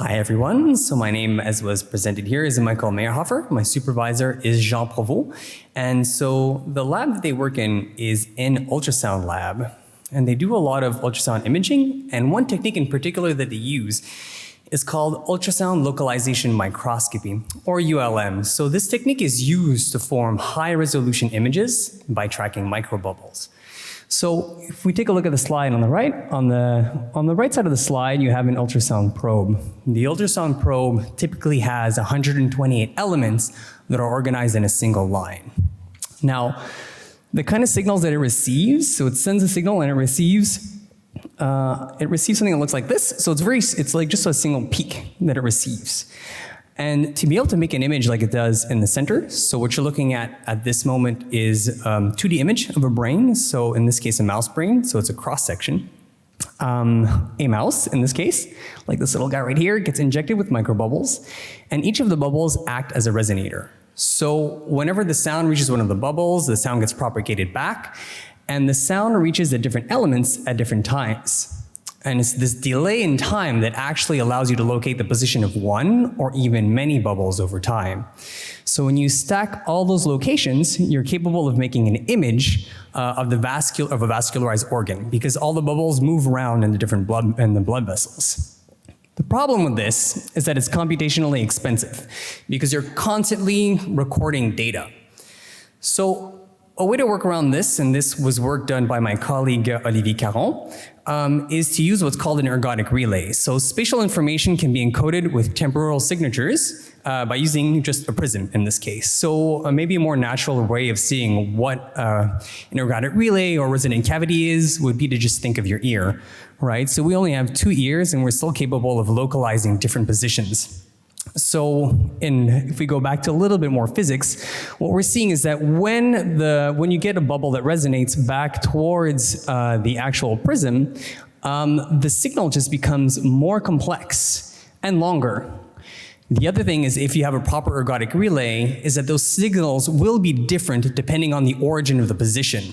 Hi everyone, so my name, as was presented here, is Michael Mayerhofer. My supervisor is Jean Provost. And so the lab that they work in is an ultrasound lab. And they do a lot of ultrasound imaging. And one technique in particular that they use is called ultrasound localization microscopy, or ULM. So this technique is used to form high resolution images by tracking microbubbles. So if we take a look at the slide on the right, on the right side of the slide, you have an ultrasound probe. The ultrasound probe typically has 128 elements that are organized in a single line. Now, the kind of signals that it receives, so it sends a signal and it receives something that looks like this. So it's like just a single peak that it receives. And to be able to make an image like it does in the center, so what you're looking at this moment is 2D image of a brain, so in this case a mouse brain, so it's a cross section. A mouse, in this case, like this little guy right here, gets injected with microbubbles, and each of the bubbles act as a resonator. So whenever the sound reaches one of the bubbles, the sound gets propagated back, and the sound reaches the different elements at different times. And it's this delay in time that actually allows you to locate the position of one or even many bubbles over time. So when you stack all those locations, you're capable of making an image of a vascularized organ, because all the bubbles move around in the different blood vessels. The problem with this is that it's computationally expensive because you're constantly recording data. So a way to work around this, and this was work done by my colleague Olivier Caron, is to use what's called an ergodic relay. So spatial information can be encoded with temporal signatures by using just a prism in this case. So maybe a more natural way of seeing what an ergodic relay or resonant cavity is would be to just think of your ear, right? So we only have 2 ears and we're still capable of localizing different positions. So if we go back to a little bit more physics, what we're seeing is that when you get a bubble that resonates back towards the actual prism, the signal just becomes more complex and longer. The other thing is, if you have a proper ergodic relay, is that those signals will be different depending on the origin of the position.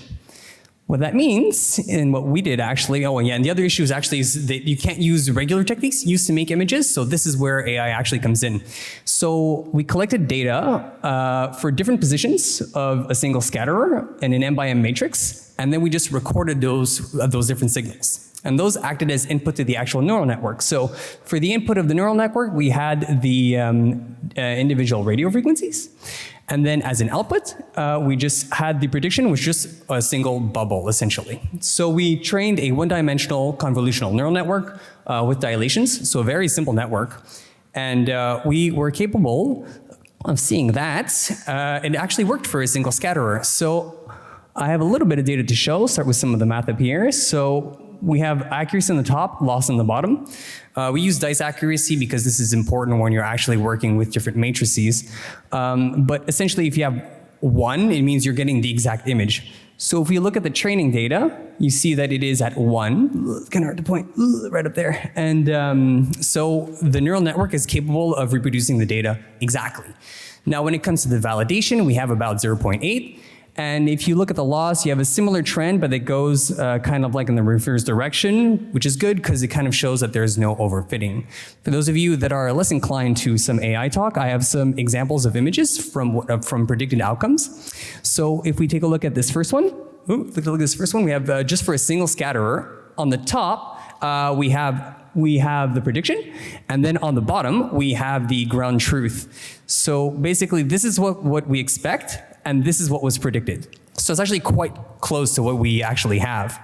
What that means, and what we did actually, and the other issue is that you can't use regular techniques used to make images, so this is where AI actually comes in. So we collected data for different positions of a single scatterer in an M by M matrix, and then we just recorded those different signals. And those acted as input to the actual neural network. So for the input of the neural network, we had the individual radio frequencies. And then as an output, we just had the prediction was just a single bubble, essentially. So we trained a one-dimensional convolutional neural network with dilations, so a very simple network. And we were capable of seeing that it actually worked for a single scatterer. So I have a little bit of data to show, start with some of the math up here. So we have accuracy on the top, loss on the bottom. We use dice accuracy because this is important when you're actually working with different matrices. But essentially, if you have 1, it means you're getting the exact image. So if you look at the training data, you see that it is at 1. It's kind of hard to point, right up there. And so the neural network is capable of reproducing the data exactly. Now, when it comes to the validation, we have about 0.8. And if you look at the loss, you have a similar trend, but it goes kind of like in the reverse direction, which is good because it kind of shows that there's no overfitting. For those of you that are less inclined to some AI talk, I have some examples of images from predicted outcomes. So if we take a look at this first one, we have just for a single scatterer. On the top, we have the prediction, and then on the bottom, we have the ground truth. So basically, this is what we expect, and this is what was predicted. So it's actually quite close to what we actually have.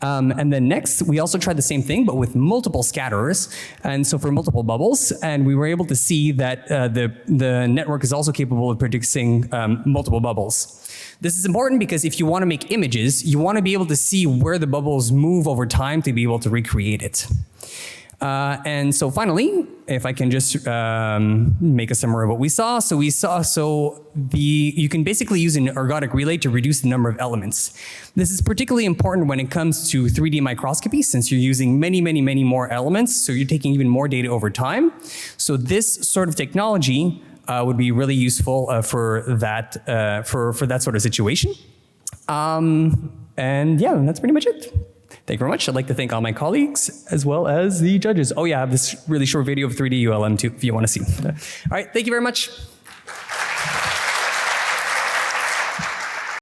And then next, we also tried the same thing, but with multiple scatterers, and so for multiple bubbles, and we were able to see that the network is also capable of predicting multiple bubbles. This is important because if you want to make images, you want to be able to see where the bubbles move over time to be able to recreate it. And so finally, if I can just make a summary of what we saw. You can basically use an ergodic relay to reduce the number of elements. This is particularly important when it comes to 3D microscopy, since you're using many, many, many more elements, so you're taking even more data over time. So this sort of technology would be really useful for that sort of situation. And yeah, that's pretty much it. Thank you very much. I'd like to thank all my colleagues as well as the judges. Oh yeah, I have this really short video of 3D ULM too, if you want to see. All right, thank you very much.